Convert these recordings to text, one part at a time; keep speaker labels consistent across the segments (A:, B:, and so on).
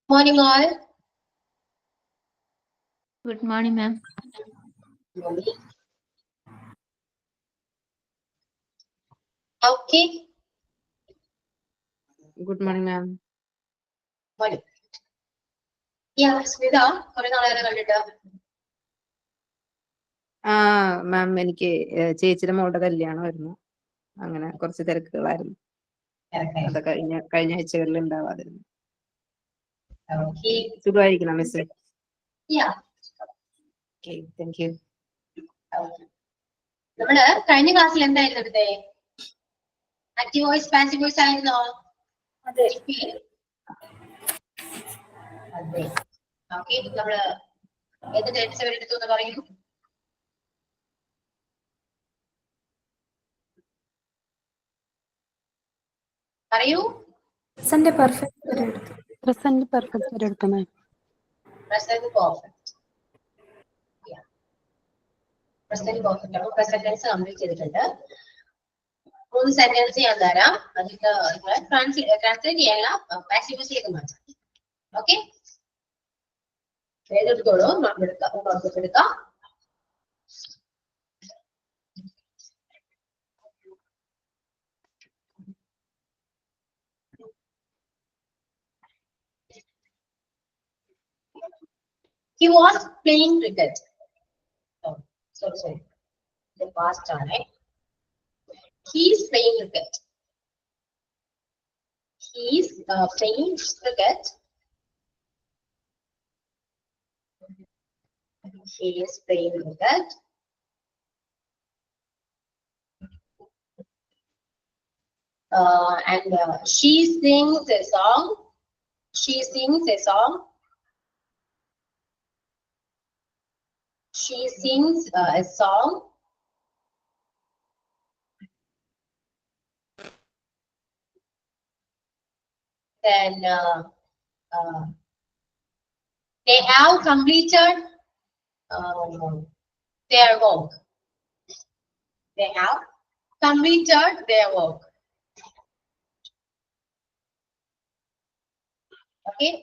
A: Morning all.
B: Good morning, ma'am.
A: Okay.
C: Good morning, ma'am.
A: Morning. Yeah, Smita, കുറെ നാളേറെ കണ്ടിട്ട്.
C: മാം എനിക്ക് ചേച്ചിയുടെ മോളുടെ കല്യാണമായിരുന്നു, അങ്ങനെ കുറച്ച് തിരക്കുകളായിരുന്നു. അത് കഴിഞ്ഞ ആഴ്ചകളിൽ ഉണ്ടാവാതിരുന്നു. സുഖമായിരിക്കണം മിസ്. Thank you.
A: നമ്മള് കഴിഞ്ഞ ക്ലാസ്സിൽ എന്തായിരുന്നു എടുത്തേ? ആക്റ്റീവ് വോയിസ് പാസീവ് വോയിസ് ആയിരുന്നോ? അതെ. ഓക്കെ, നമ്മള് ഏത് ടെൻസ് എടുത്തു എന്ന് പറയൂ. പറയൂ.
D: പ്രസന്റ് പെർഫെക്റ്റ് എടുത്തു.
A: Present perfect. പ്രസന്റ് പെർഫെക്റ്റ് ആണ്. പ്രസന്റ് ടെൻസ് കംപ്ലീറ്റ് ചെയ്തിട്ടുണ്ട്. 3 സെന്റൻസ് ഞാൻ തരാം, അതിന്റെ ട്രാൻസ്ലേറ്റ് ചെയ്യാനുള്ള പാസീവ് വോയിസിലേക്ക് മാറ്റാം. ഓക്കെ, എഴുതെടുത്തോളൂ, എടുക്കാം. He was playing cricket. Sorry. The past ആണ്. He is playing cricket. He is playing cricket. He is playing cricket. And she sings a song. She sings a song. She sings a song. Then they have completed their work. They have completed their work. Okay.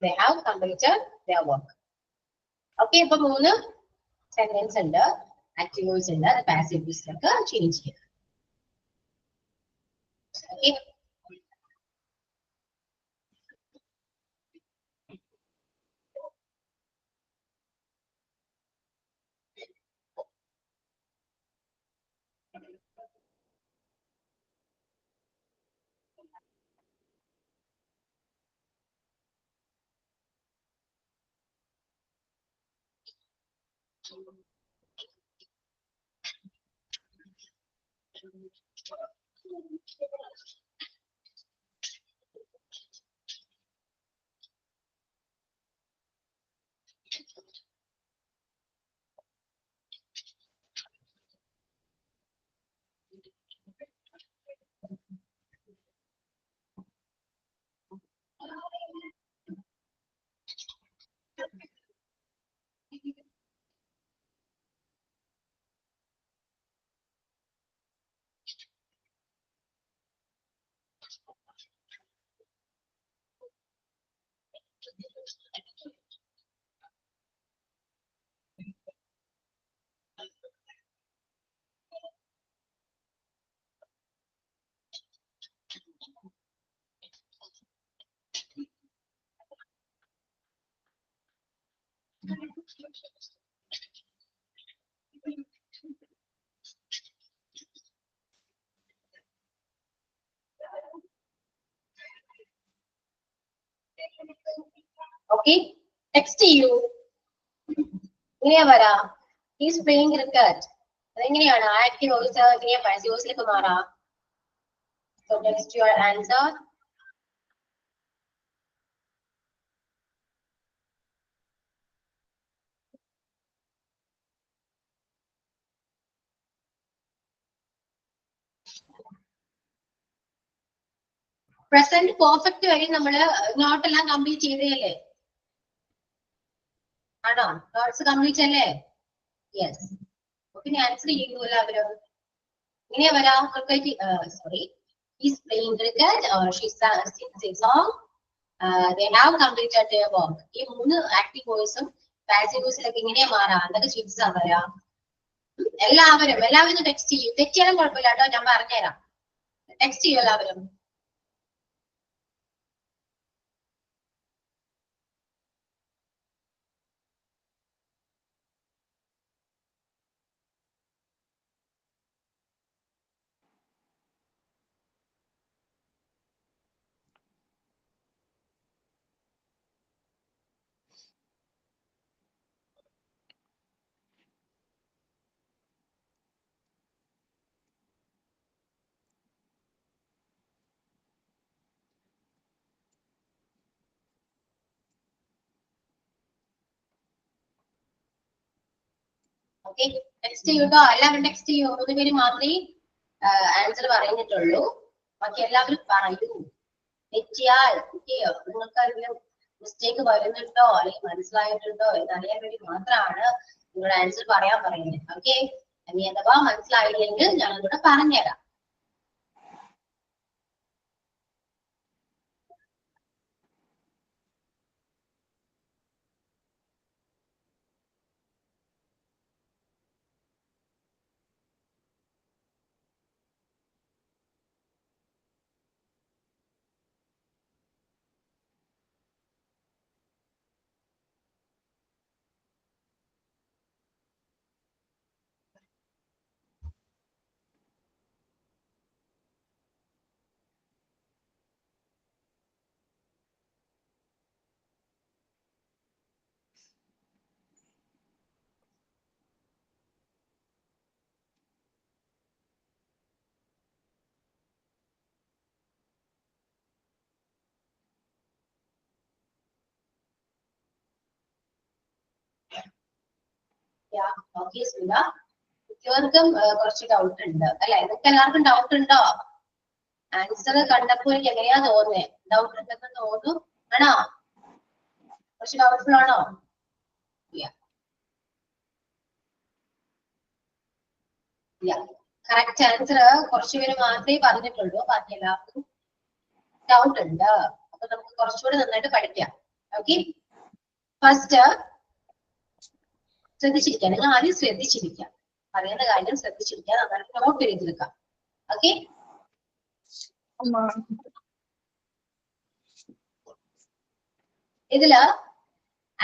A: They have completed their work. Okay, ഇപ്പൊ 3 sentence ഉണ്ട്, active voice ഉണ്ട്, passive വോയിസിലേക്ക് change ചെയ്യാം. Okay. Okay, text you. He's playing cricket. അതെങ്ങനെയാണ് active voice എങ്ങനെയാ passive വോയിസിലേക്ക് മാറാം? So text your answer. Present perfect വരെ നമ്മള് നോട്ടെല്ലാം complete ചെയ്തല്ലേ? ആണോ? നോട്ട്സ് കംപ്ലീറ്റ് അല്ലേ? യെസ്. പിന്നെ ആൻസർ ചെയ്യൂ എല്ലാവരും. ഇങ്ങനെയാ വരാം. Sorry, he's playing cricket or she sings a song. They have completed their work. ഈ മൂന്ന് ആക്റ്റീവ് വോയിസും പാസീവ് വോയിസിലൊക്കെ ഇങ്ങനെയാ മാറാം. അതൊക്കെ ഷിഫ്റ്റ്സ് ആ വരാം. എല്ലാവരും ടെക്സ്റ്റ് ചെയ്യും. തെറ്റിയാലും കുഴപ്പമില്ല കേട്ടോ, ഞാൻ പറഞ്ഞുതരാം. ടെക്സ്റ്റ് ചെയ്യും എല്ലാവരും. ഓക്കെ, ടെക്സ്റ്റ് ചെയ്യുക. എല്ലാവരും ടെക്സ്റ്റ് ചെയ്യൂ. 3 പേര് മാത്രമേ ആൻസർ പറഞ്ഞിട്ടുള്ളൂ. ബാക്കി എല്ലാവരും പറയൂ. തെറ്റിയാൽ നിങ്ങൾക്ക് അതിലും മിസ്റ്റേക്ക് വരുന്നുണ്ടോ അല്ലെങ്കിൽ മനസ്സിലായിട്ടുണ്ടോ എന്നറിയാൻ വേണ്ടി മാത്രമാണ് നിങ്ങളുടെ ആൻസർ പറയാൻ പറയുന്നത്. ഓക്കെ, ഇനി അഥവാ മനസ്സിലായില്ലെങ്കിൽ ഞാനിവിടെ പറഞ്ഞുതരാം. ഓക്കെ സുധ, മിക്കവർക്കും കുറച്ച് ഡൗട്ട് ഉണ്ട് അല്ലെ? നിങ്ങൾക്ക് എല്ലാവർക്കും ഡൗട്ട് ഉണ്ടോ? ആൻസർ കണ്ടപ്പോൾ എനിക്ക് എങ്ങനെയാ തോന്നുന്നേ? ഡൗട്ട് ഉണ്ടെന്ന് തോന്നുന്നു. ആണോ? കുറച്ച് ഡൗട്ട്ഫുൾ ആണോ? കറക്റ്റ് ആൻസർ കുറച്ചുപേര് മാത്രമേ പറഞ്ഞിട്ടുള്ളൂ. ബാക്കി എല്ലാവർക്കും ഡൗട്ട് ഉണ്ട്. അപ്പൊ നമുക്ക് കുറച്ചുകൂടി നന്നായിട്ട് പഠിക്കാം. ഓക്കെ, ഫസ്റ്റ് ശ്രദ്ധിച്ചിരിക്കാം. നിങ്ങൾ ആദ്യം ശ്രദ്ധിച്ചിരിക്കാം. പറയുന്ന കാര്യം ശ്രദ്ധിച്ചിരിക്കാം. നന്നായിട്ട് നോട്ട് ചെയ്തെടുക്കാം. ഓക്കെ, ഇതില്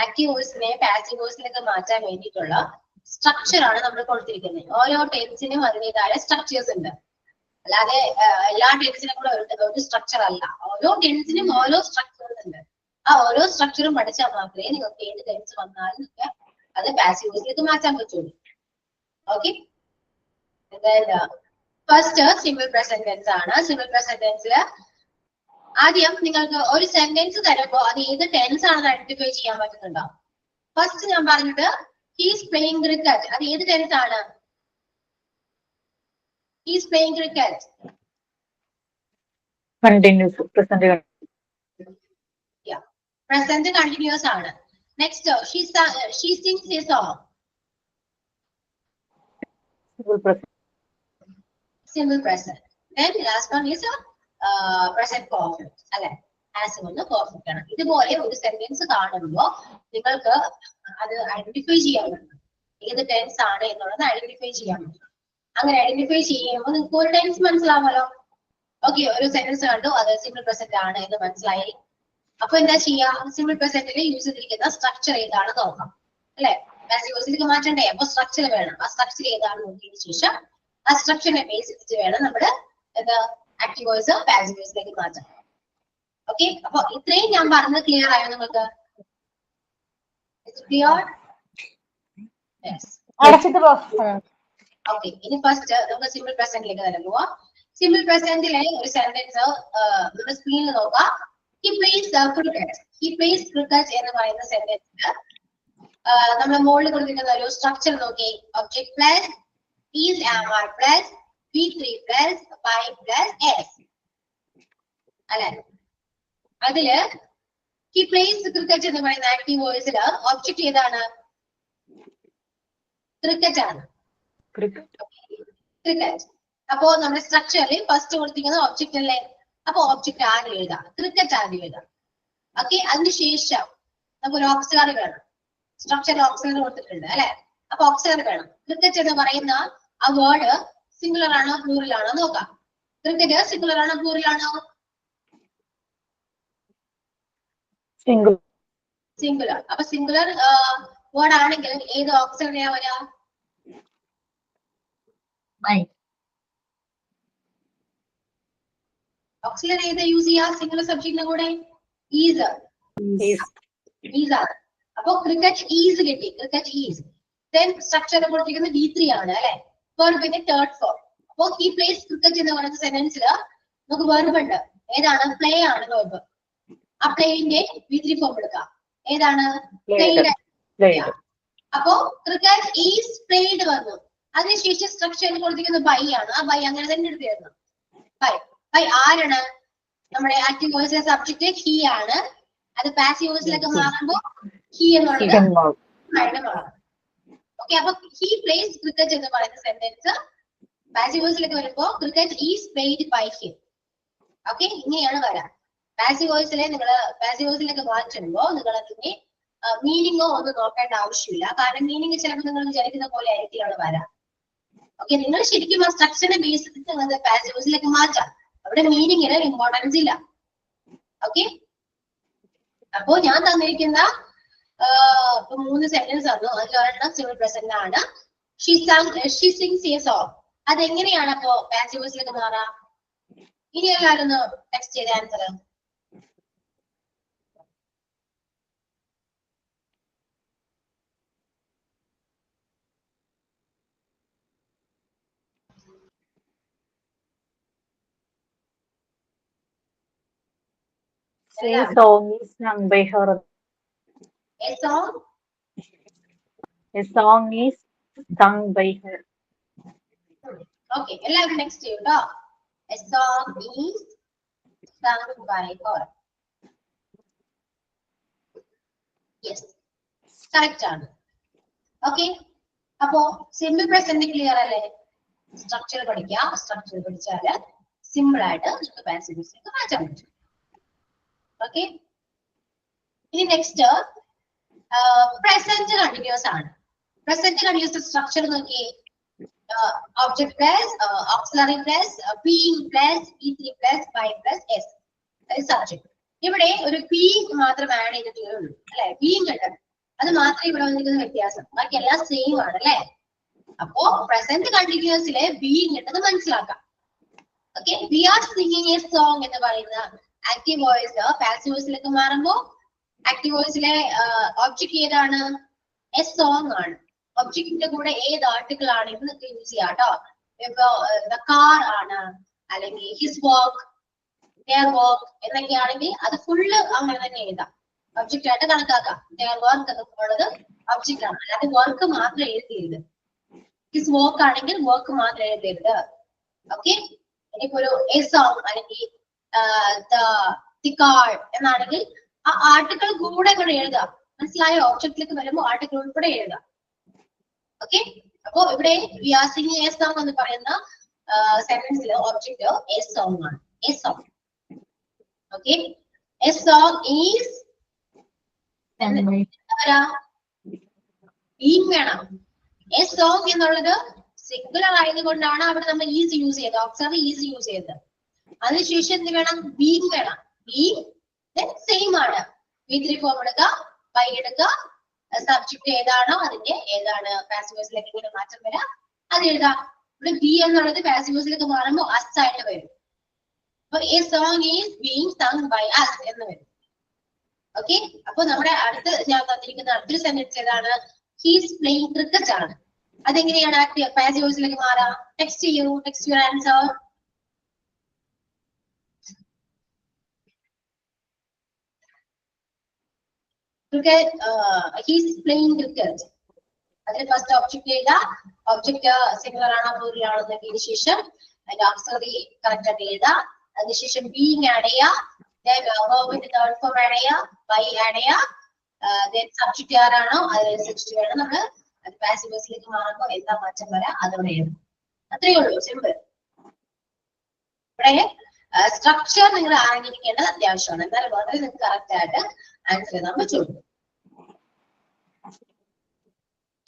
A: ആക്റ്റീവ് വോയിസിനെ പാസീവ് വോയിസിലേക്ക് മാറ്റാൻ വേണ്ടിയിട്ടുള്ള സ്ട്രക്ചർ ആണ് നമ്മൾ കൊടുത്തിരിക്കുന്നത്. ഓരോ ടെൻസിനും അതിൻ്റെതായ സ്ട്രക്ചേഴ്സ് ഉണ്ട്. അല്ലാതെ എല്ലാ ടെൻസിനും കൂടെ ഒരു സ്ട്രക്ചർ അല്ല. ഓരോ ടെൻസിനും ഓരോ സ്ട്രക്ചേഴ്സ് ഉണ്ട്. ആ ഓരോ സ്ട്രക്ചറും പഠിച്ചാൽ മാത്രമേ നിങ്ങൾക്ക് ഏത് ടെൻസ് വന്നാലും അത് പാസീവ് വോയിസിലേക്ക് മാറ്റാൻ പറ്റുള്ളൂ. Okay, first simple present tense ആണ്. സിമ്പിൾ പ്രസന്റ് ടെൻസില് ആദ്യം നിങ്ങൾക്ക് ഒരു സെന്റൻസ് തരുമ്പോ അത് ഏത് ടെൻസ് ആണെന്ന് ഐഡന്റിഫൈ ചെയ്യാൻ പറ്റുന്നുണ്ടോ? ഫസ്റ്റ് ഞാൻ പറഞ്ഞത് ഹീസ് പ്ലേയിങ് ക്രിക്കറ്റ്, അത് ഏത് ടെൻസ് ആണ്? He's playing cricket
B: continuous present
A: present continuous ആണ്. Next she sings a song. Simple present. Then last one is present perfect. അല്ലെ? ആസ് ഒന്ന് പെർഫെക്റ്റ് ആണ്. ഇതുപോലെ ഒരു സെന്റൻസ് കാണുമ്പോൾ നിങ്ങൾക്ക് അത് ഐഡന്റിഫൈ ചെയ്യാൻ പറ്റും. ഏത് ടെൻസ് ആണ് എന്നുള്ളത് ഐഡന്റിഫൈ ചെയ്യാൻ പറ്റും. അങ്ങനെ ഐഡന്റിഫൈ ചെയ്യുമ്പോൾ നിങ്ങൾക്ക് ഒരു ടെൻസ് മനസ്സിലാവുമല്ലോ. ഓക്കെ, ഒരു സെന്റൻസ് കണ്ടു, അത് സിമ്പിൾ പ്രസന്റ് ആണ് എന്ന് മനസ്സിലായി. അപ്പൊ എന്താ ചെയ്യാ? സിമ്പിൾ പ്രസന്റിൽ യൂസ് ചെയ്തിരിക്കുന്ന സ്ട്രക്ചർ ഏതാണ് നോക്കാം. അല്ലെ? പാസീവ് വോയിസിലേക്ക് മാറ്റണ്ടേ? അപ്പൊ സ്ട്രക്ചർ വേണം. ആ സ്ട്രക്ചർ ഏതാണ് നോക്കിയതിനു ശേഷം ആ സ്ട്രക്ചറിനെ ബേസ് ചെയ്തിട്ട് വേണം നമ്മുടെ ആക്റ്റീവ് വോയിസ് പാസീവ് വോയിസിലേക്ക് മാറ്റാൻ. ഓക്കെ, അപ്പൊ ഇത്രയും ഞാൻ പറഞ്ഞത് ക്ലിയർ ആയോ നിങ്ങൾക്ക്? ക്ലിയർ? യെസ്. ഓക്കെ, ഇനി ഫസ്റ്റ് നമുക്ക് സിമ്പിൾ പ്രസന്റിലേക്ക് തന്നെ പോവാം. സിമ്പിൾ പ്രസന്റിലെ ഒരു സെന്റൻസ് നമ്മുടെ സ്ക്രീനിൽ നോക്കാം. He plays cricket. He plays cricket എന്ന് പറയുന്ന സെന്റൻസിൽ നമ്മൾ മുകളിൽ കൊടുത്തിരിക്കുന്ന ഒരു സ്ട്രക്ചർ നോക്കി. Object plus is are plus V3 plus by plus S അല്ലെ. അതില് ഹി പ്ലേസ് ക്രിക്കറ്റ് എന്ന് പറയുന്ന ആക്റ്റീവ് വോയിസിൽ ഒബ്ജക്ട് ഏതാണ്? ക്രിക്കറ്റ് ആണ്. ക്രിക്കറ്റ്. അപ്പോ നമ്മുടെ സ്ട്രക്ചറിൽ ഫസ്റ്റ് കൊടുത്തിരിക്കുന്ന ഒബ്ജക്റ്റ് അല്ലേ. അപ്പൊ ഒബ്ജക്റ്റ് ആദ്യം എഴുതാം, ക്രിക്കറ്റ് ആദ്യം എഴുതാം. ഓക്കെ, അതിനുശേഷം നമുക്ക് ഒരു ഓക്സിലറി വേണം. സ്ട്രക്ചറിൽ ഓക്സിലറി കൊടുത്തിട്ടുണ്ട് അല്ലെ. അപ്പൊ ഓക്സിലറി വേണം. ക്രിക്കറ്റ് എന്ന് പറയുന്ന ആ വേർഡ് സിംഗുലർ ആണോ പ്ലൂറൽ ആണോ നോക്കാം. ക്രിക്കറ്റ് സിംഗുലർ ആണോ പ്ലൂറൽ ആണോ? സിംഗുലർ. അപ്പൊ സിംഗുലർ വേർഡ് ആണെങ്കിൽ ഏത് ഓക്സിലറിയാ വരാ? ഓക്സിലറി ഏതാ യൂസ് ചെയ്യാ സിംഗുലർ സബ്ജക്റ്റിന്റെ കൂടെ? ഈസ്. ഈസ് ആണ്. അപ്പൊ ക്രിക്കറ്റ് ഈസ് കിട്ടി. Cricket is. ദെൻ സ്ട്രക്ചർ കൊടുത്തിരിക്കുന്നത് V3 ആണ് അല്ലെ. വെർബിന്റെ തേർഡ് ഫോം. അപ്പൊ ഈ പ്ലേസ് ക്രിക്കറ്റ് എന്ന് പറയുന്ന സെന്റൻസിൽ നമുക്ക് വെർബ് ഉണ്ട്. ഏതാണ്? പ്ലേ ആണ് വെർബ്. ആ പ്ലേയിന്റെ V3 ഫോം എടുക്കാം. ഏതാണ്? പ്ലേഡ്. അപ്പോ ക്രിക്കറ്റ് ഈസ് പ്ലേഡ് വന്നു. അതിനുശേഷം സ്ട്രക്ചറിൽ കൊടുത്തിരിക്കുന്നത് ബൈ ആണ്. ആ ബൈ അങ്ങനെ തന്നെ എടുത്തിരുന്നു. ബൈ. ബൈ ആരാണ്? നമ്മുടെ ആക്റ്റീവ് വോയിസിലെ സബ്ജക്ട് ഹി ആണ്. അത് പാസീവ് വോയിസിലേക്ക് മാറുമ്പോൾ ഹി എന്നുള്ളത് മാറും. ഓക്കെ, അപ്പൊ ഹി പ്ലേസ് ക്രിക്കറ്റ് എന്ന് പറയുന്ന സെന്റൻസ് പാസീവ് വോയിസിലേക്ക് വരുമ്പോ cricket is played by him. Okay, ഇങ്ങനെയാണ് വരാം. പാസീവ് വോയിസിലെ നിങ്ങൾ പാസീവ് വോയിസിലേക്ക് മാറ്റുമ്പോ നിങ്ങൾ അതിന്റെ മീനിങ്ങോ ഒന്നും നോക്കേണ്ട ആവശ്യമില്ല. കാരണം മീനിങ് ചിലപ്പോൾ നിങ്ങൾ വിചാരിക്കുന്ന പോലെ ആയിരിക്കും വരാം. ഓക്കെ, നിങ്ങൾ ശരിക്കും ആ സ്ട്രക്ചറിനെ ബേസ് ചെയ്തിട്ട് നിങ്ങൾ പാസീവ് വോയിസിലേക്ക് മാറ്റാം. അവിടെ മീനിങ്ങിന് ഇമ്പോർട്ടൻസ് ഇല്ല. ഓക്കെ, അപ്പോ ഞാൻ തന്നിരിക്കുന്ന 3 സെന്റൻസ് ആണ്. അതിലൊരെണ്ണം സിമ്പിൾ പ്രസന്റ് ആണ്. She sings A song. അതെങ്ങനെയാണ് അപ്പോ പാസീവ് വോയിസിലേക്ക് മാറാ? ഇനി എല്ലാവരും ഒന്ന് ടെക്സ്റ്റ് ചെയ്ത answer.
B: A song is sung by her.
A: A song?
B: A song is sung by her.
A: Okay, എല്ലാവരും നെക്സ്റ്റ് ചെയ്യൂട്ടോ. A song is sung by her. Yes, correct ആണ്. ഓക്കെ, അപ്പോ സിമ്പിൾ പ്രസന്റ് ക്ലിയർ അല്ലേ? സ്ട്രക്ചർ പഠിക്കാം. Structure പഠിച്ചാല് simple ആയിട്ട് നമുക്ക് passive വോയിസിലേക്ക് മാറ്റാൻ പറ്റും. ഓക്കെ, ഇനി നെക്സ്റ്റ് പ്രസന്റ് കണ്ടിന്യൂസ് ആണ്. പ്രസന്റ് കണ്ടിന്യൂസ് സ്ട്രക്ചർ നോക്കിയേ. Object plus auxiliary plus being plus V3 plus by plus S subject. ഇവിടെ ഒരു ബീയിങ് മാത്രം ആഡ് ചെയ്തിട്ടേ ഉള്ളൂ അല്ലെ. ബീയിങ് ഉണ്ട്, അത് മാത്രമേ ഇവിടെ വന്നിരിക്കുന്ന വ്യത്യാസം. ബാക്കി എല്ലാം സെയിം ആണ് അല്ലെ. അപ്പോ പ്രസന്റ് കണ്ടിന്യൂസിലെ ബീയിങ് ഉണ്ടെന്ന് മനസ്സിലാക്കാം. Okay, we are singing a song എന്ന് പറയുന്ന ആക്റ്റീവ് വോയിസ് പാസീവ് വോയിസിലേക്ക് മാറുമ്പോ ആക്റ്റീവ് വോയിസിലെ ഒബ്ജക്ട് ഏതാണ്? എ സോങ് ആണ്. ഒബ്ജക്റ്റിന്റെ കൂടെ ഏത് ആർട്ടിക്കിൾ ആണ് ഇത് യൂസ് ചെയ്യാം കേട്ടോ. ഇപ്പൊ കാർ ആണ്, അല്ലെങ്കിൽ ഹിസ് വർക്ക്, their വർക്ക് എന്നൊക്കെ ആണെങ്കിൽ അത് ഫുള്ള് അങ്ങനെ തന്നെ എഴുതാം. ഒബ്ജക്റ്റ് ആയിട്ട് കണക്കാക്കാം. their വർക്ക് എന്നുള്ളത് ഒബ്ജക്റ്റ് ആണ്, അല്ലാതെ വർക്ക് മാത്രം എഴുതിയത്. ഹിസ് വർക്ക് ആണെങ്കിൽ വർക്ക് മാത്രം എഴുതരുത്. ഓക്കെ, ഇനിയിപ്പോ ഒരു എ സോങ് അല്ലെങ്കിൽ the car എന്നാണെങ്കിൽ ആ ആർട്ടിക്കിൾ കൂടെ കൂടെ എഴുതാം. മനസ്സിലായോ? ഓബ്ജക്റ്റിലേക്ക് വരുമ്പോ ആർട്ടിക്കിൾ ഉൾപ്പെടെ എഴുതാം. ഓക്കെ, അപ്പോ ഇവിടെ we are singing a song എന്ന് പറയുന്ന സെന്റൻസിൽ ഒബ്ജക്റ്റ് എ സോങ് ആണ്. A song. Okay, a song is being വേണം. എ സോങ് എന്നുള്ളത് സിംഗുലർ ആയതുകൊണ്ടാണ് അവിടെ നമ്മൾ ഈസ് യൂസ് ചെയ്തത്, ഓക്സിലറി ഈസ് യൂസ് ചെയ്തത്. അതിനുശേഷം എന്ത് വേണം? ബീയിങ് വേണം. ബീയിങ് സെയിം ആണ്. V3 ഫോം എടുക്കുക, ബൈ എടുക്കുക, സബ്ജക്ട് ഏതാണോ അതിന്റെ ഏതാണ് പാസീവ് വോയിസിലേക്ക് ഇങ്ങനെ മാറ്റം വരാം അത് എഴുതാം. ഇവിടെ ബി എന്നുള്ളത് പാസീവ് വോയിസിലേക്ക് മാറുമ്പോൾ അസ് ആയിട്ട് വരും. അപ്പൊ a song is being sung by us എന്ന് വരും. ഓക്കെ, അപ്പൊ നമ്മുടെ അടുത്ത് ഞാൻ തന്നിരിക്കുന്ന അടുത്തൊരു സെന്റൻസ് ഏതാണ്? ഹീസ് പ്ലേയിങ് ക്രിക്കറ്റ് ആണ്. അതെങ്ങനെയാണ് ആക്റ്റീവ് പാസീവ് വോയിസിലേക്ക് മാറാം? ടെക്സ്റ്റ് ചെയ്യൂ, text your answer. Cricket, he's playing cricket. അതിന് ഫസ്റ്റ് ഒബ്ജക്ട് ചെയ്ത ഒബ്ജക്ട് സിംഗുലർ ആണോ പ്ലൂറൽ ആണോ എന്നതിന് ശേഷം അതിന്റെ ഓക്സിലറി കറക്റ്റ് ആയിട്ട് എഴുതുക. അതിനുശേഷം ബീങ് ആഡ് ചെയ്യുക, വേർബിന്റെ തേർഡ് ഫോം ആഡ് ചെയ്യുക, ബൈ ആഡ് ചെയ്യുക, സബ്ജക്ട് ആരാണോ അതിനനുസരിച്ചിട്ട് വേണം നമ്മൾ അത് പാസീവ് വോയിസിലേക്ക് മാറുമ്പോൾ എന്താ മാറ്റം വരാം അതോടെ എഴുതും. അത്രയേ ഉള്ളൂ, സിമ്പിൾ. ഇവിടെ സ്ട്രക്ചർ നിങ്ങൾ അറിഞ്ഞിരിക്കേണ്ടത് അത്യാവശ്യമാണ്. എന്നാലും വളരെ നിങ്ങൾക്ക് കറക്റ്റ് ആയിട്ട് ആൻസർ ചെയ്താൽ പറ്റുള്ളൂ.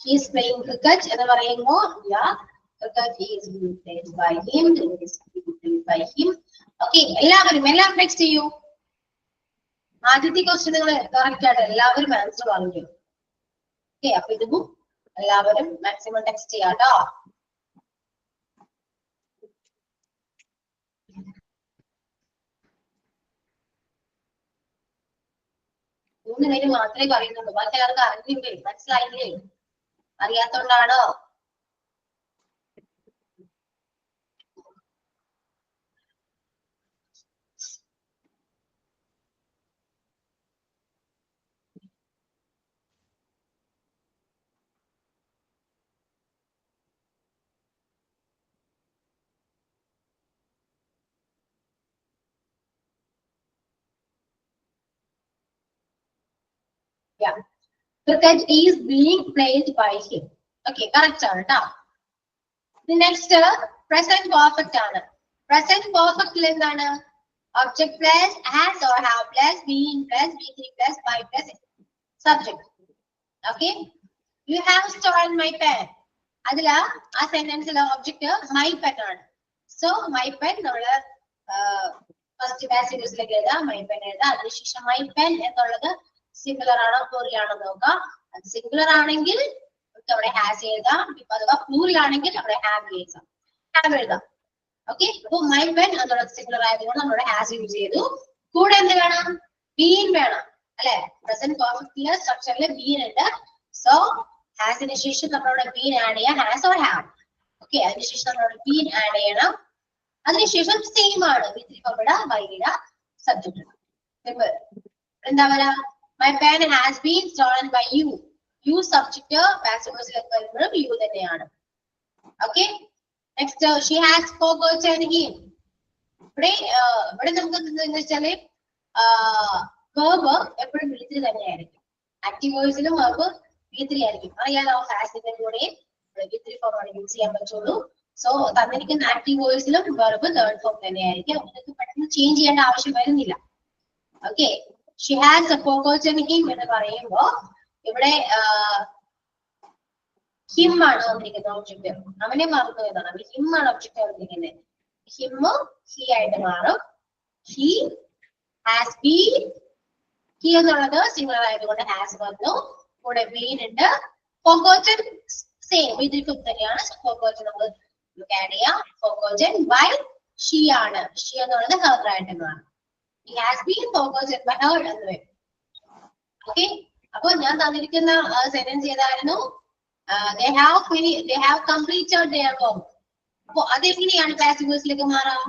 A: He is playing cricket എന്ന് പറയുമ്പോൾ cricket is being played by him, it is being played by him. Okay, എല്ലാവരും ടെക്സ്റ്റ് ചെയ്യൂ. ആദ്യത്തെ ക്വസ്റ്റ്യൻ നിങ്ങൾ കറക്റ്റ് ആയിട്ട് എല്ലാവരും ആൻസർ പറഞ്ഞു. ഓക്കെ, അപ്പൊ ഇതും എല്ലാവരും മാക്സിമം ടെക്സ്റ്റ് ചെയ്യാട്ടോ. മൂന്ന് പേര് മാത്രമേ പറയുന്നുള്ളൂ, ബാക്കി ആർക്ക് അറിഞ്ഞില്ലേ? മനസ്സിലായില്ലേ? അറിയാത്തോണ്ടാണോ? Yeah. Cricket is being played by him. Okay, correct ആണ് ട്ടോ. Next, present perfect ആണ്. Present perfect ൽ എന്താണ്? Object plus has or have plus being plus be3 plus by plus subject. Okay, you have stolen my pen. അതില ആ സെന്റൻസിലെ object my pen ആണ്. So my pen നമ്മള് first passive വോയിസിലേക്ക് എഴുതാം, my pen എഴുതാം. അതിനുശേഷം my pen എന്നുള്ളത് singular ആണോ plural ആണോ നോക്കാം. അത് സിംഗുലർ ആണെങ്കിൽ അവിടെ ഹാസ് എഴുതാം, അഥവാ പ്ലൂറൽ ആണെങ്കിൽ അവിടെ ഹാവ് എഴുതാം. ഓക്കെ, അപ്പൊ മൈ പെൻ എന്നുള്ളത് സിംഗുലർ ആയതുകൊണ്ട് നമ്മുടെ ഹാസ് യൂസ് ചെയ്തു. കൂടെ എന്ത് വേണം? ബീൻ വേണം അല്ലെ? പ്രസന്റ് പെർഫെക്റ്റിലെ സ്ട്രക്ചറിൽ ബീൻ ഉണ്ട്. സോ ഹാസിന് ശേഷം നമ്മളോട് ബീൻ ആഡ് ചെയ്യാം, ഹാസ് ഓർ ഹാവ്. ഓക്കെ, അതിനുശേഷം നമ്മളോട് ബീൻ ആഡ് ചെയ്യണം. അതിനുശേഷം സെയിം ആണ്, ബൈയുടെ സബ്ജക്ട്. എന്താ പറയാ? My pen has been stolen by you. You subject passive voice-ലേക്ക് വരുമ്പോഴും you തന്നെയാണ്. Okay, next, she has forgotten him. ഇവിടെ നമുക്ക് എന്താ വെച്ചാല് വെർബ് എപ്പോഴും V3 തന്നെയായിരിക്കും. ആക്റ്റീവ് വോയിസിലും വെർബ് V3 ആയിരിക്കും. അറിയാലോ, ഹാസിന്റെ കൂടെ V3 ഫോമാണ് യൂസ് ചെയ്യാൻ പറ്റുള്ളൂ. സോ തന്നിരിക്കുന്ന ആക്റ്റീവ് വോയിസിലും വെർബ് തേർഡ് ഫോം തന്നെയായിരിക്കും. നിങ്ങൾക്ക് പെട്ടെന്ന് ചേഞ്ച് ചെയ്യേണ്ട ആവശ്യം വരുന്നില്ല. Okay, she has forgotten him എന്ന് പറയുമ്പോ ഇവിടെ him ആണ് വന്നിരിക്കുന്നത് ഒബ്ജക്റ്റ്. അവനെ മറന്നു എന്നാണ്. him ആണ് ഒബ്ജക്റ്റ് വന്നിരിക്കുന്നത്. him he ആയിട്ട് മാറും. he has been, he എന്നുള്ളത് സിംഗുലർ ആയതുകൊണ്ട് has വന്നു. കൂടെ been ഉണ്ട്. forgotten സെയിം ഇതിൽ തന്നെയാണ്. forgotten നമ്മൾ ആഡ് ചെയ്യാം. forgotten by she ആണ്. she എന്നുള്ളത് her ആയിട്ട് മാറും. He has been forgotten by her എന്ന് വരും. ഓക്കെ, അപ്പൊ ഞാൻ തന്നിരിക്കുന്ന സെന്റൻസ് ഏതായിരുന്നു? They have completed their work. അപ്പൊ അതെങ്ങനെയാണ് പാസീവ് വോയിസിലേക്ക് മാറാം?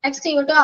A: ടെക്സ്റ്റ് ചെയ്യൂട്ടോ.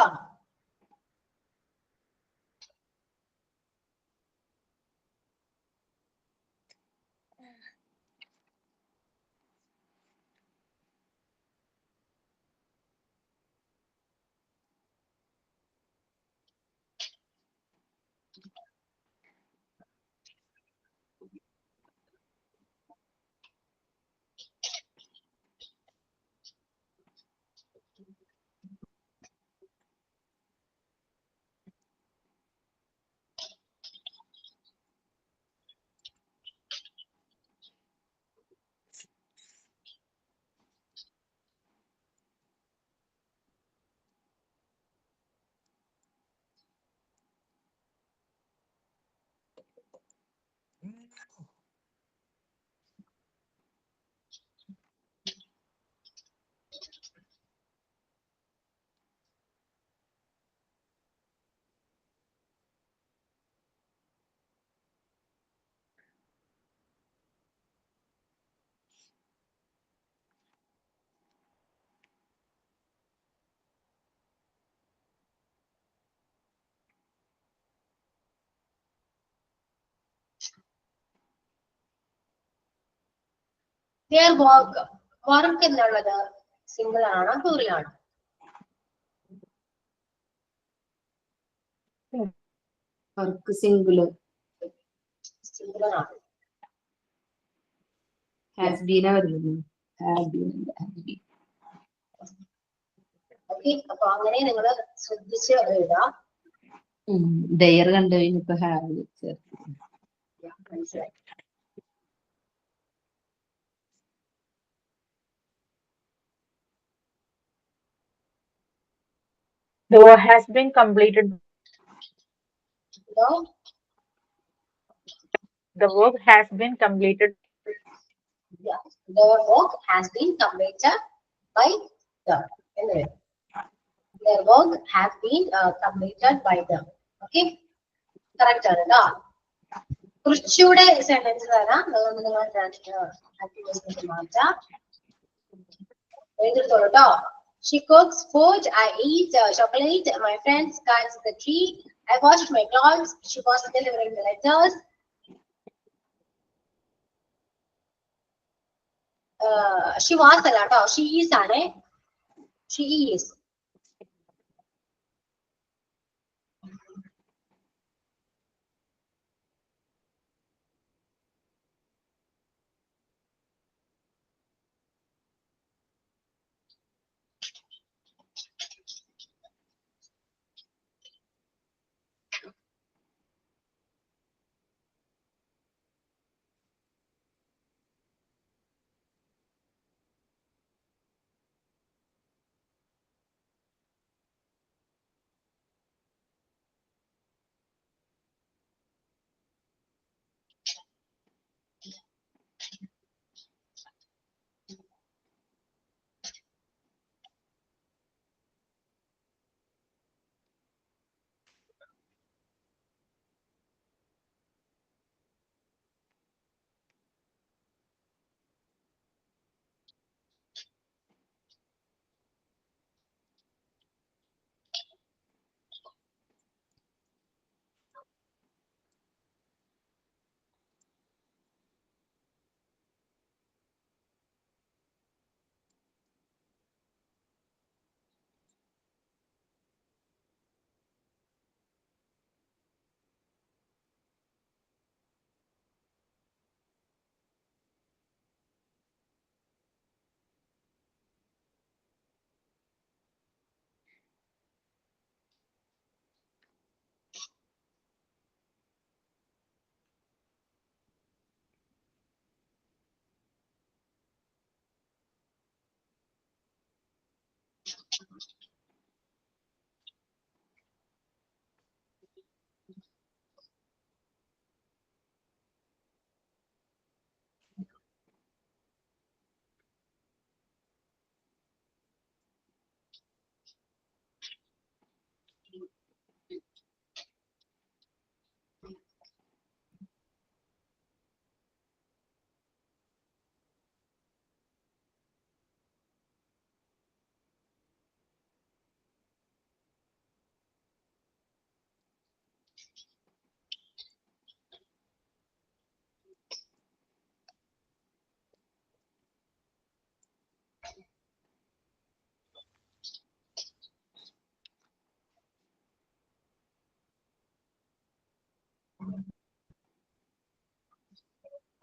A: their work എന്നുള്ളത് സിംഗിൾ ആണോ പ്ലൂറൽ ആണോ?
C: Work singular.
A: സിംഗിൾ ആണ്.
C: ഹാസ് ബീന വരുന്നത്.
A: ഓക്കെ, അപ്പൊ അങ്ങനെ നിങ്ങൾ ശ്രദ്ധിച്ച് എഴുതാം.
C: ഡെയർ കണ്ടു കഴിഞ്ഞപ്പോ ഹാവ് ചേർത്ത്.
A: മനസ്സിലായി.
B: The work has been completed.
A: No?
B: The work has been completed.
A: Yeah. The work has been completed by them. Anyway, their work has been completed by them. Okay? Correct ആണ് കേട്ടോ. കുറച്ചുകൂടെ sentence തരാം. നിങ്ങൾ activities മാറ്റാം. എഴുതിത്തോളൂ കേട്ടോ. She cooks food. I eat chocolate. My friends cuts the tree. I washed my clothes. She was delivering the letters. She was അല്ല കേട്ടോ. She is ആണ്. She is.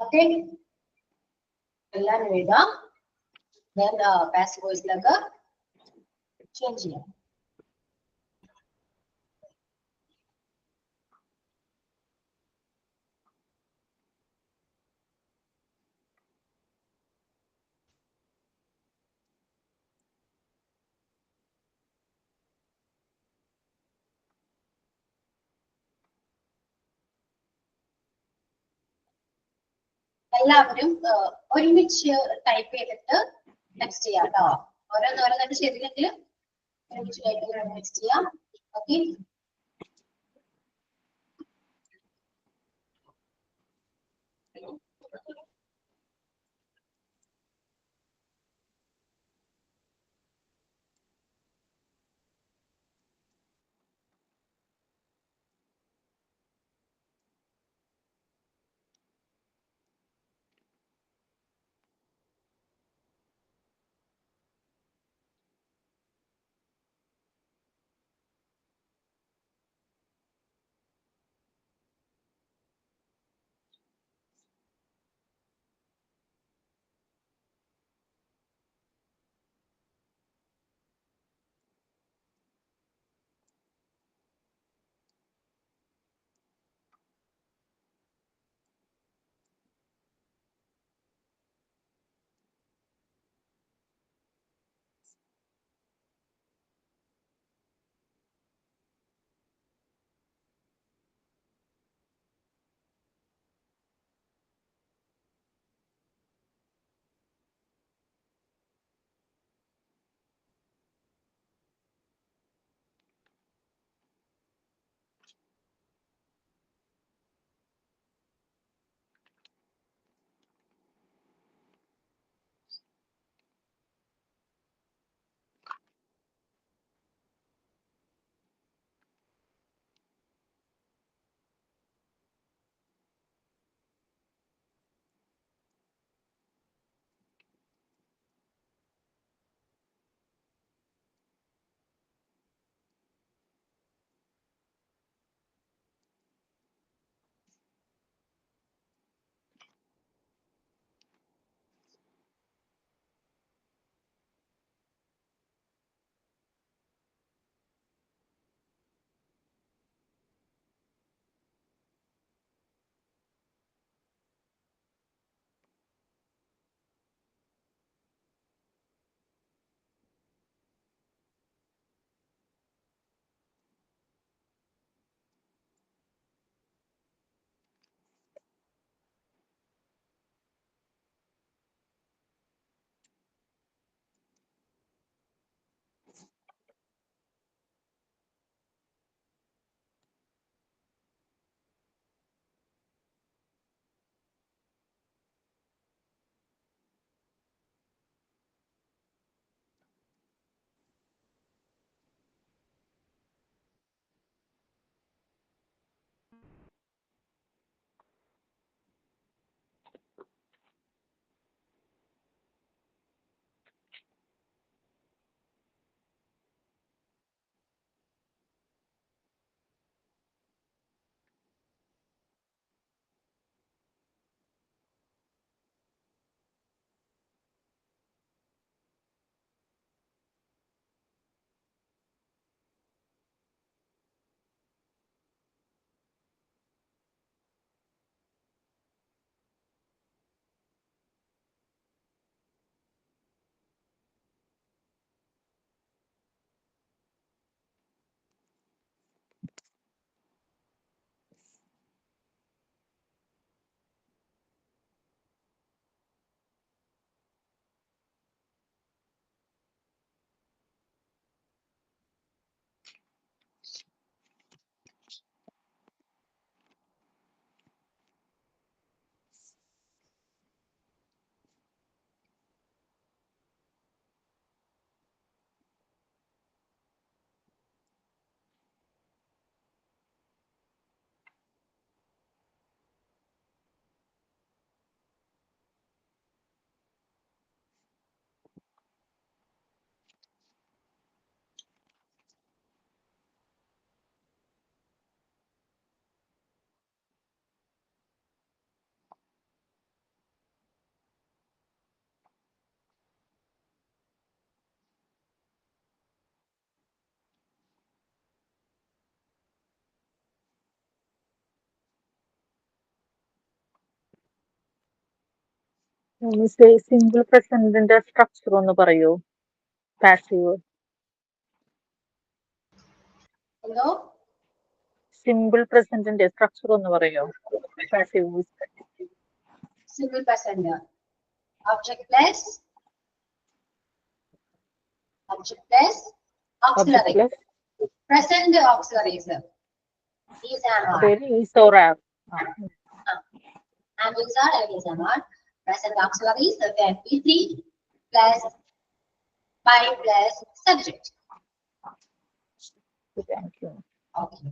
A: Okay. എല്ലാവരും എഴുതാം. Then passive voice-ലേക്ക് ചേഞ്ച് ചെയ്യാം. എല്ലാവരും ഒരുമിച്ച് ടൈപ്പ് ചെയ്തിട്ട് text ചെയ്യാം കേട്ടോ. ഓരോന്നോരോന്നായിട്ട് ചെയ്തില്ലെങ്കിൽ ഒരുമിച്ച് ടൈപ്പ് ചെയ്ത് ടെക്സ്റ്റ് ചെയ്യാം. ഓക്കെ.
B: സിംഗിൾ പ്രസന്റിന്റെ സ്ട്രക്ചർ ഒന്ന് പറയോ? പാസീവ്.
A: എന്തോ
B: സിമ്പിൾ പ്രസന്റിന്റെ സ്ട്രക്ചർ ഒന്ന് പറയോ? Passive.
A: Simple present object plus auxiliary. Present auxiliaries. These are not.
B: Is or are.
A: And these are not. Present auxiliaries can be 3 plus 5 plus subject.
B: Thank you.
A: Okay.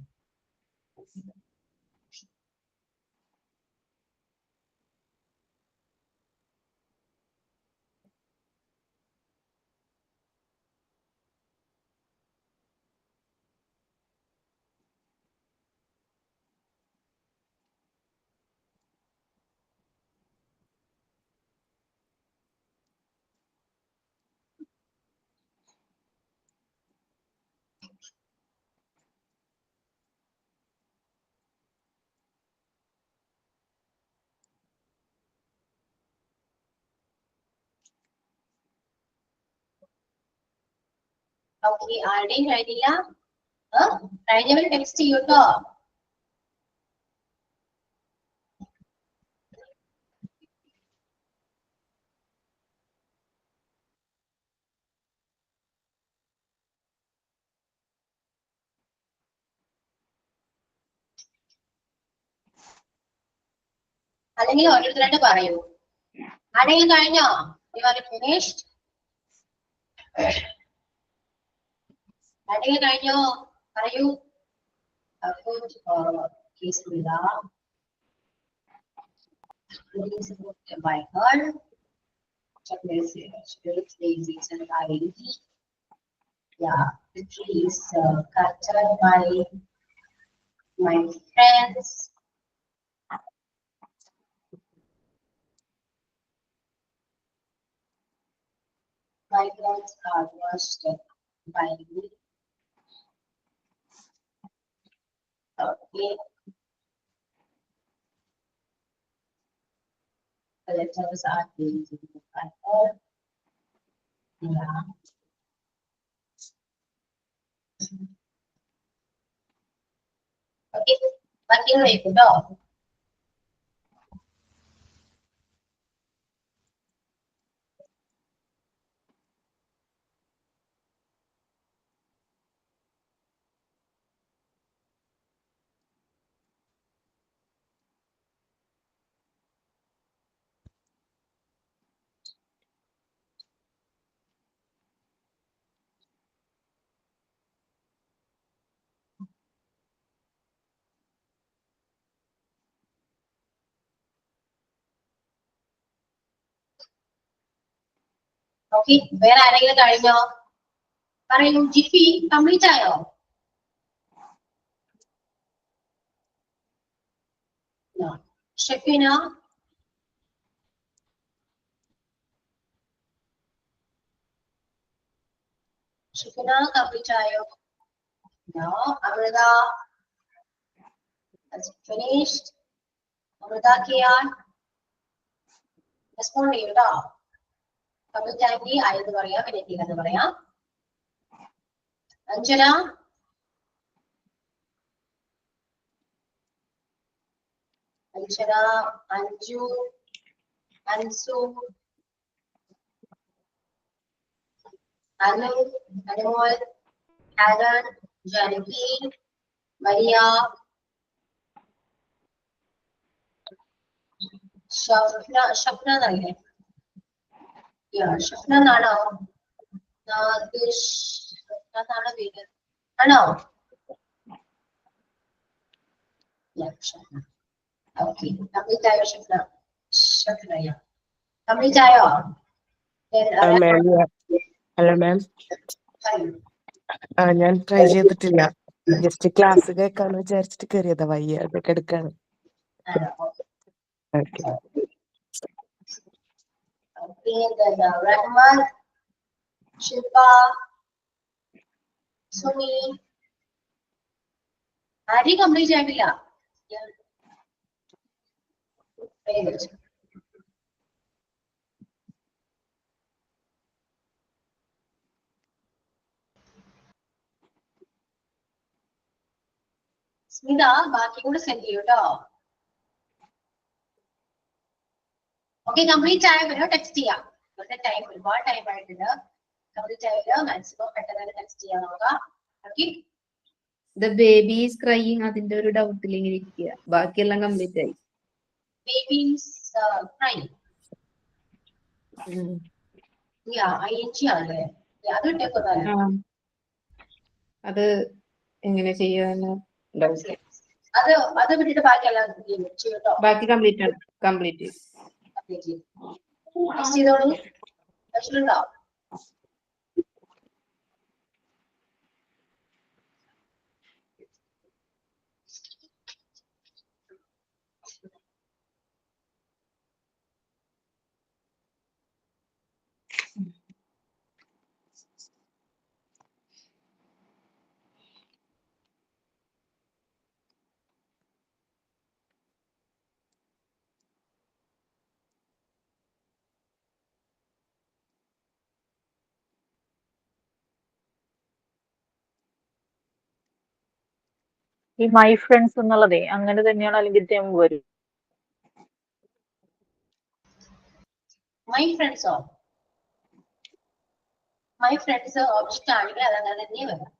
A: Okay, ആരുടെയും കഴിഞ്ഞില്ല? കഴിഞ്ഞവർ text ചെയ്യൂട്ടോ. അല്ലെങ്കിൽ ഓരോരുത്തരായിട്ട് പറയൂ. ആരെങ്കിലും കഴിഞ്ഞോ? You are finished? ആരെങ്കിലും കഴിഞ്ഞോ? പറയൂ. By her. Yeah, the tree is captured by my friends. My friends are washed by me. Okay. The letters are being given by her. Yeah. Okay. Baking like the dog. Okay, വേറെ ആരെങ്കിലും കഴിഞ്ഞോ? പറയൂ. Jifi complete ആയോ? Shefeena? Shefeena complete ആയോ? No. Amrita? Has finished? Amrita Kian? Respond ചെയ്യൂട്ടോ. Complete ആക്കി ആയെന്ന് പറയാം, പിന്നെ എത്തിയില്ലെന്ന് പറയാം. അഞ്ജന? അഞ്ജന, അഞ്ജു, അൻസു, അനു, അനുമോൾ, ആലൻ, ജാനകി, മരിയ, ഷഫ്ന എന്നല്ലേ? ഷഫ്ന എന്നാണോ? എന്നാണോ പേര്? ആണോ? ഓക്കെ, കംപ്ലീറ്റ് ആയോ ഷഫ്ന? ഷഫ്നയ കംപ്ലീറ്റ് ആയോ?
E: Hello ma'am. ഞാൻ ട്രൈ ചെയ്തിട്ടില്ല. ജസ്റ്റ് ക്ലാസ് കേൾക്കാന്ന് വിചാരിച്ചിട്ട് കയറിയതാ. വയ്യ, അതൊക്കെ എടുക്കാണ്.
A: റഹ്മാൻ, ശിൽപ, സുമി, ആരെയും കംപ്ലീറ്റ് ആയിട്ടില്ല. സ്മിത ബാക്കി കൂടെ സെൻഡ് ചെയ്യൂ കേട്ടോ. ഓക്കെ, കംപ്ലീറ്റ് ആയവരോ ടെക്സ്റ്റ് ചെയ്യാം. ടൈം ഒരുപാട് ടൈം ആയിട്ടുണ്ട്. കംപ്ലീറ്റ് ആയവരോ മാക്സിമം പെട്ടെന്ന് ടെക്സ്റ്റ് ചെയ്യാൻ നോക്കാം. Okay,
C: the baby is crying അതിന്റെ ഒരു ഡൗട്ടിൽ ഇങ്ങനെ ഇരിക്കുക. ബാക്കിയെല്ലാം കംപ്ലീറ്റ് ആയി.
A: Babies crying. ing ആണല്ലേ? അത് ഇട്ടേക്കൊന്നല്ല.
C: അത് എങ്ങനെ ചെയ്യാന്ന് ഡൗട്ട്.
A: അത് വിട്ടിട്ട് ബാക്കിയെല്ലാം ചെയ്യൂട്ടോ.
C: ബാക്കി കംപ്ലീറ്റ് ആണ്. കംപ്ലീറ്റ്
A: ചെയ്തോളൂ. പ്രശ്നമുണ്ടോ?
B: ഈ മൈ ഫ്രണ്ട്സ് എന്നുള്ളതേ അങ്ങനെ തന്നെയാണോ അല്ലെങ്കിൽ തെം വരും?
A: മൈ ഫ്രണ്ട്സോ? മൈ ഫ്രണ്ട്സ് ഓബ്ജക്റ്റ് ആണെങ്കിൽ അതങ്ങനെ തന്നെ വരാം.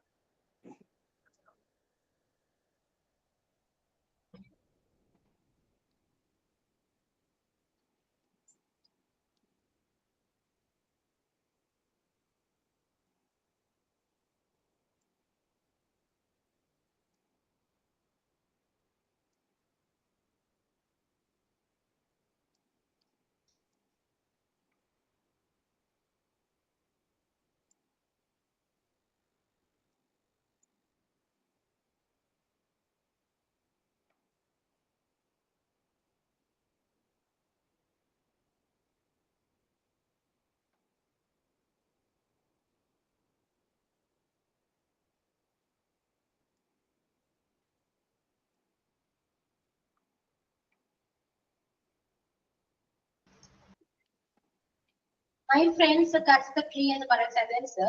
A: My friends cuts the tree എന്ന് പറയുന്ന സെന്റൻസ്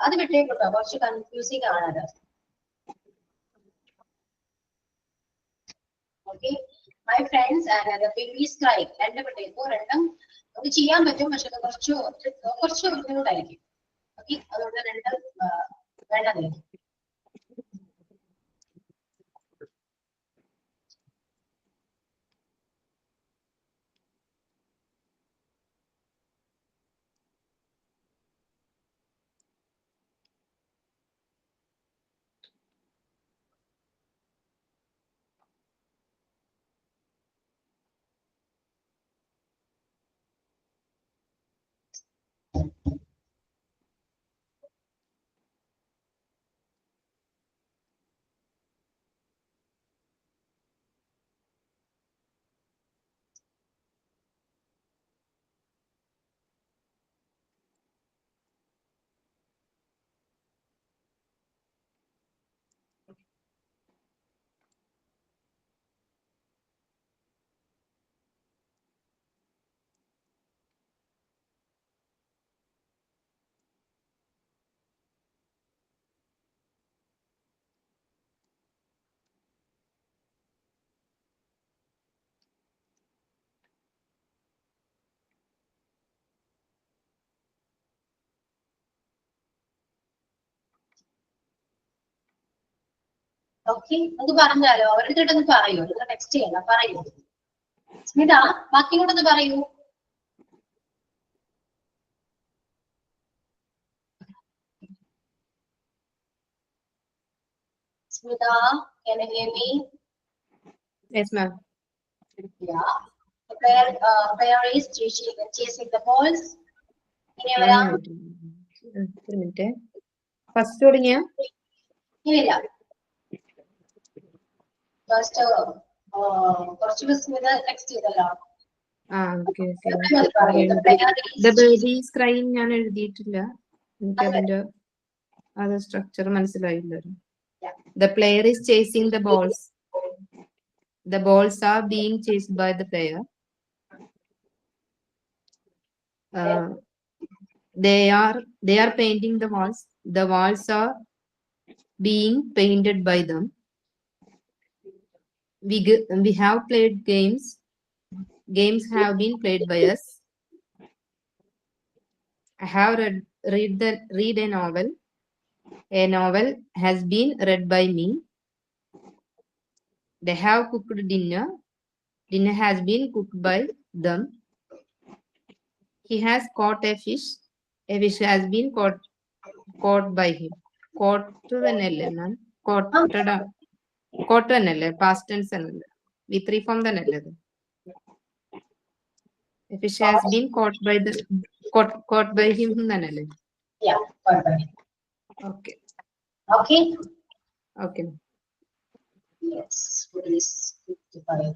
A: അത് വിട്ടേക്കുട്ടോ, കുറച്ച് കൺഫ്യൂസിംഗ് ആണത്. Okay, my friends and babies cry രണ്ടും വിട്ടേക്കും. രണ്ടും നമുക്ക് ചെയ്യാൻ പറ്റും, പക്ഷെ അത് കുറച്ച് ബുദ്ധിമുട്ടായിരിക്കും. ഓക്കെ, അതുകൊണ്ട് രണ്ടും വേണ്ടതായിരിക്കും. ഓക്കെ, അത് പറഞ്ഞാലോ? അവരുടെ പറയൂ, നിങ്ങൾ ടെക്സ്റ്റ് ചെയ്യണം. പറയൂ സ്മിത, ബാക്കി കൂടെ ഒന്ന് പറയൂ. Smitha, can you hear me?
C: Yes, ma'am.
A: Yeah. The player is chasing the balls. ഇനി വരാം.
C: ഒരു മിനിറ്റ്. ഫസ്റ്റ് തുടങ്ങിയ
A: ഇല്ല, ഫസ്റ്റ് കുറച്ച് സ്മിത ടെക്സ്റ്റ് ചെയ്തല്ലോ.
C: ദ ബേബി ഈസ് ക്രൈയിങ് ഞാൻ എഴുതിയിട്ടില്ല. എനിക്ക് അതിന്റെ അത് സ്ട്രക്ചർ മനസ്സിലായില്ല. The player is chasing the balls. The balls are being chased by the player. They are painting the walls. The walls are being painted by them. we have played games. Games have been played by us. I have read a novel. A novel has been read by me. They have cooked dinner. Dinner has been cooked by them. He has caught a fish. A fish has been caught by him. Caught തന്നെയല്ലേ മാം? Caught തന്നെയല്ലേ? Past tense എന്നല്ലേ? V3 form തന്നെയല്ലേ അത്? A fish has been caught by him തന്നെയല്ലേ?
A: Yeah, perfect.
C: Okay.
A: Okay.
C: Okay.
A: Yes, please. 55.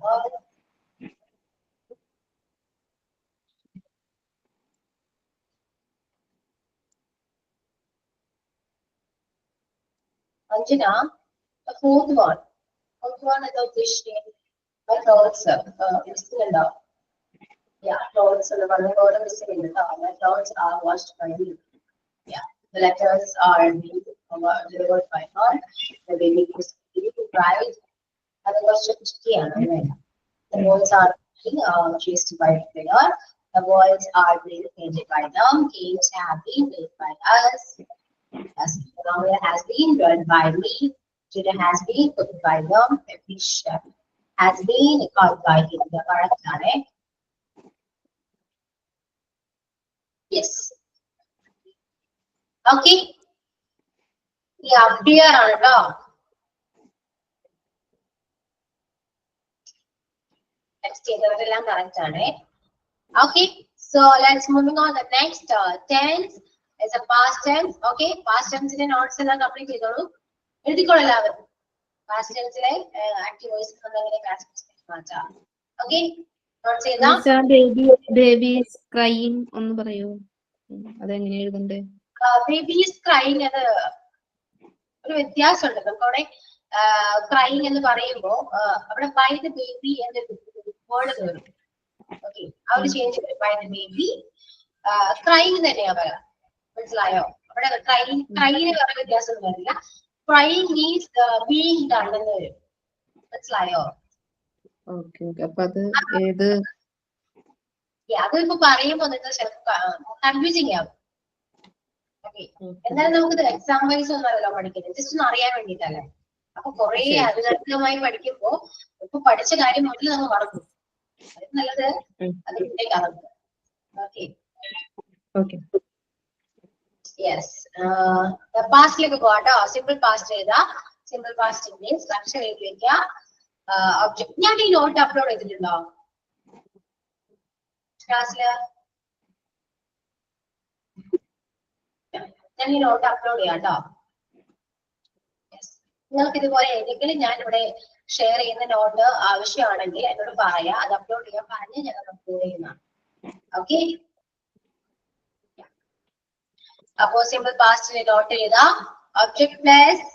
A: Anjana, the fourth one. Fourth one is the fish name. My clothes, missing and yeah, clothes and the one missing in the car. My clothes are washed by me. Yeah, the letters are being delivered by her. The baby is cried. And the question is the boys are being chased by the player. The boys are being painted by them. Games have been played by us. As the novel has been read by me. Dinner has been cooked by them. The fish has been caught by him. The correct, correct? Yes. Okay. Yeah, clear or not? Okay, so let's moving on. The next tense is a past tense. Okay, past tense in notes and complete ചെയ്തോളൂ. എഴുതിക്കോളൂ. Past tense ലെ active voice അങ്ങനെ classification മാറ്റാം. Okay, notes ചെയ്താ.
C: Baby is crying ഒന്ന് പറയൂ. അതെങ്ങനെ എഴുതണ്ടേ?
A: Baby is crying അത് ഒരു വ്യത്യാസമുണ്ട്. നമുക്ക് അവിടെ crying എന്ന് പറയുമ്പോൾ അവിടെ by the baby എന്നൊരു വേർഡ് വരും. Okay, I will change it by the baby. Crying തന്നെയാ പറയാ. മനസ്സിലായോ? അവിടെ crying വേറെ വ്യത്യാസം വരില്ല. Crying means being done എന്ന് വരും. മനസ്സിലായോ?
C: Okay, അപ്പൊ അത് ഏത്?
A: അതിപ്പോ പറയുമ്പോ നിങ്ങൾക്ക് കൺഫ്യൂസിങ് ആവും. ഓക്കെ, എന്നാലും നമുക്ക് എക്സാം വൈസ് ഒന്നല്ലോ പഠിക്കുന്നത്, ജസ്റ്റ് ഒന്ന് അറിയാൻ വേണ്ടിട്ടല്ലേ. അപ്പൊ കുറെ അധികമായി പഠിക്കുമ്പോ ഇപ്പൊ പഠിച്ച കാര്യം മുതൽ നമ്മൾ മറക്കും. അത് നല്ലത് അതിലേക്ക് അറിഞ്ഞു. ഓക്കെ യെസ്, പാസ്റ്റിലേക്ക് പോകാട്ടോ. സിമ്പിൾ പാസ്റ്റ് ചെയ്താ സിമ്പിൾ പാസ്റ്റ് സ്ട്രക്ചർ എഴുതി വെക്കുക. ഒബ്ജക്ട് ഞാൻ ഈ നോട്ട് അപ്ലോഡ് ചെയ്തിട്ടുണ്ടോ ക്ലാസ്സില്? ഞാൻ ഈ നോട്ട് അപ്ലോഡ് ചെയ്യാം കേട്ടോ. നിങ്ങൾക്ക് ഇതുപോലെ ഏതെങ്കിലും ഞാൻ ഇവിടെ ഷെയർ ചെയ്യുന്ന നോട്ട് ആവശ്യമാണെങ്കിൽ എന്നോട് പറയാം, അത് അപ്ലോഡ് ചെയ്യാൻ പറഞ്ഞ് ഞങ്ങൾ അപ്ലോഡ് ചെയ്യുന്നതാണ്. ഓക്കെ, അപ്പോ സിമ്പിൾ പാസ്റ്റിന് നോട്ട് ചെയ്ത object plus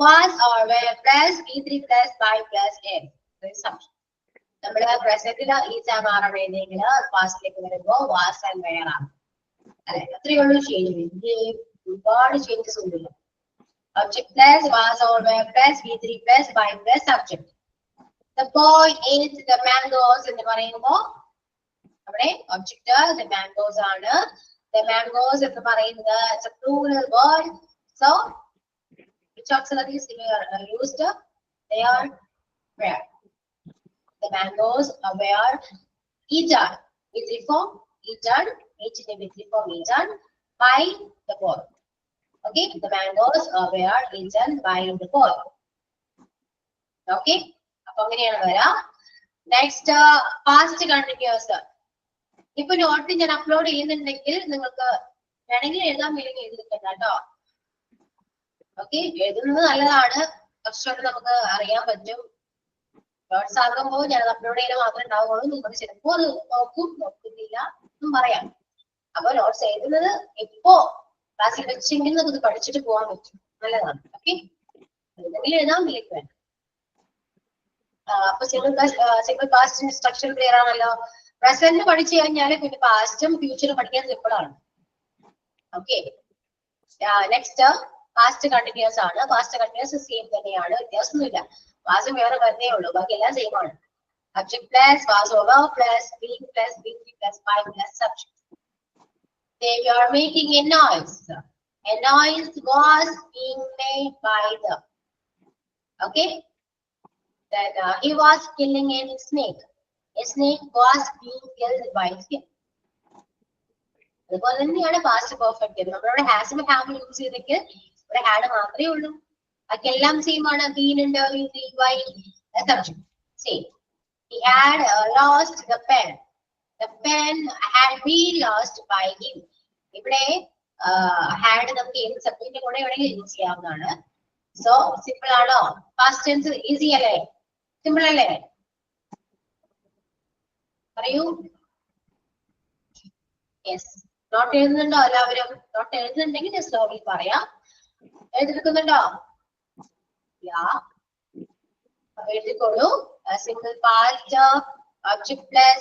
A: was or were plus V3 plus by plus n. നമ്മള് പ്രസന്റില് ഈസ് ആൻഡ് ആർ എഴുതിയെങ്കിൽ പാസ്റ്റിലേക്ക് വരുമ്പോ വാസ് ആൻഡ് വെയർ ആണ് അല്ലെ. അത്രയേ ഉള്ളൂ ചേഞ്ച്. ഒരുപാട് ചേഞ്ചസ് ഒന്നുമില്ല. Object plus was or were plus V3 plus by plus subject. The boy ate the mangoes എന്ന് പറയുമ്പോ അവിടെ ഒബ്ജക്ട് the mangoes ആണ്. The mangoes എന്ന് പറയുന്നത് it's a plural word. So which auxiliaries are used? They are where. The mangoes were eaten. V3 form eaten. Eaten in V3 form eaten by the boy. Okay, the mangoes were eaten by the boy. Okay, അപ്പൊ അങ്ങനെയാണ് വരാ. Next past continuous. ഇപ്പൊ not ഞാൻ upload ചെയ്യുന്നുണ്ടെങ്കിൽ നിങ്ങൾക്ക് വേണമെങ്കിൽ എഴുതാൻ വേണമെങ്കിൽ എഴുതിക്കണ്ട കേട്ടോ. ഓക്കെ, എഴുതുന്നത് നല്ലതാണ്, കുറച്ചുകൂടെ നമുക്ക് അറിയാൻ പറ്റും. നോട്ട്സ് ആകുമ്പോൾ ഞാൻ അപ്ലോഡ് ചെയ്താൽ മാത്രമേ ഉണ്ടാവുള്ളൂ. നിങ്ങൾക്ക് ചിലപ്പോ അത് നോക്കും, നോക്കുന്നില്ല എന്നും പറയാം. അപ്പൊ നോട്ട്സ് എഴുതുന്നത് ഇപ്പോ ക്ലാസ്സിൽ വെച്ചെങ്കിൽ നമുക്ക് പഠിച്ചിട്ട് പോകാൻ പറ്റും, നല്ലതാണ്. ഓക്കെ, എന്തെങ്കിലും എഴുതാൻ വേണ്ടി വേണം. അപ്പൊ സിമ്പിൾ പാസ്റ്റ് സ്ട്രക്ചർ ക്ലിയർ ആണല്ലോ. പ്രസന്റ് പഠിച്ചു കഴിഞ്ഞാൽ പിന്നെ പാസ്റ്റും ഫ്യൂച്ചറും പഠിക്കാൻ സിമ്പിളാണ്. ഓക്കെ, നെക്സ്റ്റ് പാസ്റ്റ് കണ്ടിന്യൂസ് ആണ്. പാസ്റ്റ് കണ്ടിന്യൂസ് സെയിം തന്നെയാണ്, വ്യത്യാസമൊന്നുമില്ല. വാസ് വേറെ വരുന്നേ ഉള്ളൂ, ബാക്കി എല്ലാം സെയിം ആണ്. Subject plus was over plus being plus B3 plus 5 plus subject. They were making a noise. A noise was being made by them. Okay. Then he was killing a snake. A snake was being killed by him. അതുപോലെ തന്നെയാണ് past perfect. നമ്മളിവിടെ ഹാസും ഹാവും use ചെയ്തെങ്കിൽ ഇവിടെ had മാത്രമേ ഉള്ളൂ, ബാക്കിയെല്ലാം same ആണ്. Been ഉണ്ട്, subject same. He had lost the pen. The pen had been lost by him. ഇവിടെ ഹാഡ് നമുക്ക് ഏത് സബ്ജക്റ്റിന്റെ കൂടെ വേണമെങ്കിൽ യൂസ് ചെയ്യാവുന്നതാണ്. സോ സിമ്പിൾ ആണോ? പാസ്റ്റ് ടെൻസ് ഈസി അല്ലേ? സിമ്പിൾ അല്ലേ? പറയൂ. യെസ്. നോട്ട് എഴുതുന്നുണ്ടോ എല്ലാവരും? നോട്ട് എഴുതുന്നുണ്ടെങ്കിൽ സ്ലോലി പറയാം. എഴുതിയെടുക്കുന്നുണ്ടോ? യാ, എഴുതിക്കോളൂ. Simple past, object plus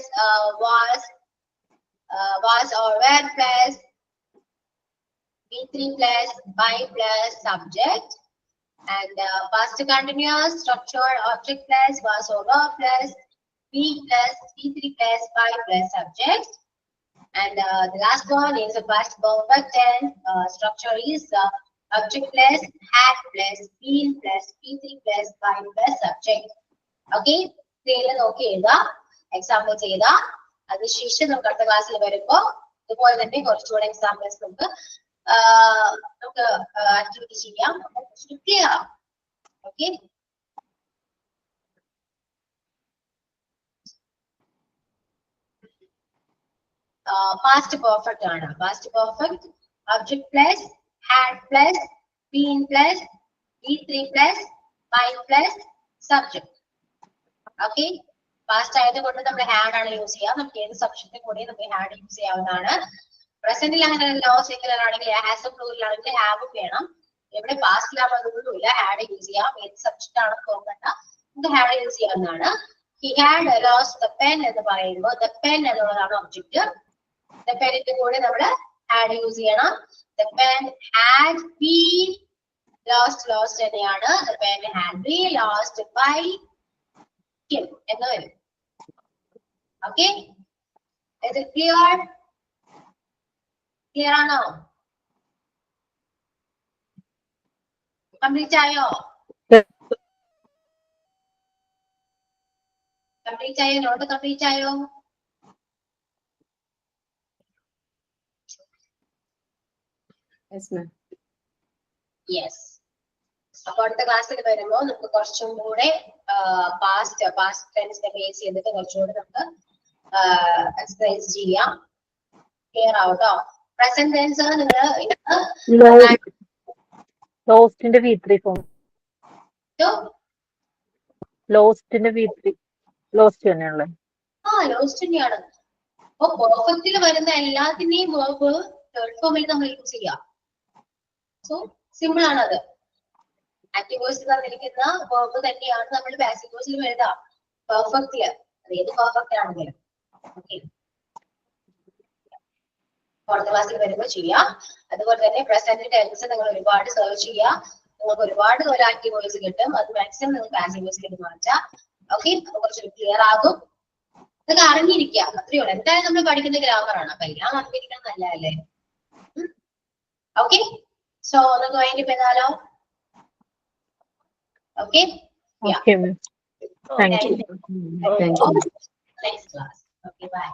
A: was or were plus B3 plus by plus subject, and past continuous structured object plus was over plus B plus B3 plus by plus subject, and the last one is a past perfect tense. Structure is object plus had plus been plus B3 plus by plus subject. Okay, നോക്കി എഴുതാ, example ചെയ്താ. അതിനുശേഷം നമുക്ക് അടുത്ത ക്ലാസ്സിൽ വരുമ്പോ ഇതുപോലെ തന്നെ കുറച്ചുകൂടെ എക്സാമ്പിൾസ് നമുക്ക് ആക്ടിവിറ്റി ചെയ്യാം, ക്ലിയർ ആവും. ഓക്കെ, പാസ്റ്റ് പെർഫെക്റ്റ് ആണ്. Past perfect object plus had plus been plus B3 plus by plus subject. Okay, past ആയതുകൊണ്ട് നമ്മൾ ഹാഡ് ആണ് യൂസ് ചെയ്യുക. നമുക്ക് ഏത് സബ്ജക്റ്റിന്റെ കൂടെ നമുക്ക് ഹാഡ് യൂസ് ചെയ്യാവുന്നതാണ്. പ്രസന്റിൽ അങ്ങനെ ലോ സിംഗുലർ ആണെങ്കിൽ ഹാസ് പ്ലൂറലാണെങ്കിൽ ഹാവും വേണം. ഇവിടെ പാസ്റ്റിലാവുന്നതൊന്നുമില്ല, ഹാഡ് യൂസ് ചെയ്യാം. ഏത് സബ്ജക്റ്റ് ആണ് നോക്കണ്ട, നമുക്ക് ഹാഡ് യൂസ് ചെയ്യാവുന്നതാണ്. He had lost the pen എന്ന് പറയുമ്പോൾ ദ പെൻ എന്നുള്ളതാണ് ഒബ്ജക്റ്റ്. ദ പെന്നിന്റെ കൂടെ നമ്മൾ ഹാഡ് യൂസ് ചെയ്യണം. The pen had been lost, lost തന്നെയാണ്. The pen had been lost by എന്ന് വരും. ഓക്കെ, ഇത് ക്ലിയർ? ക്ലിയർ ആണോ? കംപ്ലീറ്റ് ആയോ? കംപ്ലീറ്റ് ആയോ? നോട്ട് കംപ്ലീറ്റ് ആയോ?
C: Yes, ma'am.
A: യെസ്. അപ്പൊ അടുത്ത ക്ലാസ്സിൽ വരുമ്പോ നമുക്ക് കുറച്ചും കൂടെ പാസ്റ്റ് ടെൻസിനെ ബേസ് ചെയ്തിട്ട് കുറച്ചുകൂടെ നമുക്ക് എക്സ്പ്രസ് ചെയ്യാം. ക്ലിയർ ആവട്ടോ? പ്രസന്റ് ടെൻസ് നിങ്ങൾ
B: ലോസ്റ്റിന്റെ V3 ഫോം. ലോസ്റ്റിന്റെ V3 ലോസ്റ്റ് തന്നെയാണല്ലേ?
A: ലോസ്റ്റ് തന്നെയാണ്. അപ്പൊ പെർഫെക്റ്റിൽ വരുന്ന എല്ലാത്തിന്റെയും വേർബ് തേർഡ് ഫോമിൽ നമ്മൾ യൂസ് ചെയ്യാം. സോ സിമ്പിൾ ആണത്. ആക്റ്റീവ് വോയിസ് തന്നിരിക്കുന്ന വേർബ് തന്നെയാണ് നമ്മൾ പാസീവ് വോയിസിലും എഴുതാം. പെർഫെക്റ്റില് ഏത് പെർഫെക്റ്റ് ആണെങ്കിലും. ഓക്കെ, അടുത്ത ക്ലാസ്സിൽ വരുമ്പോൾ ചെയ്യാം. അതുപോലെ തന്നെ പ്രസന്റ് ടെൻസ് നിങ്ങൾ ഒരുപാട് സെർച്ച് ചെയ്യുക. നിങ്ങൾക്ക് ഒരുപാട് ആക്റ്റീവ് വോയിസ് കിട്ടും. അത് മാക്സിമം നിങ്ങൾ പാസീവ് വോയിസിലേക്ക് മാറ്റാം. ഓക്കെ, കുറച്ചുകൂടി ക്ലിയർ ആകും. ഇതൊക്കെ അറിഞ്ഞിരിക്കുക, അത്രയേ ഉള്ളൂ. എന്തായാലും നമ്മൾ പഠിക്കുന്ന ഗ്രാമർ ആണ്, അപ്പൊ എല്ലാം അറിഞ്ഞിരിക്കണം നല്ലതല്ലേ? ഓക്കെ, സോ നമുക്ക് വൈകിട്ട് ചെയ്താലോ? Okay,
B: okay ma'am, thank you.
A: next class. Okay, bye.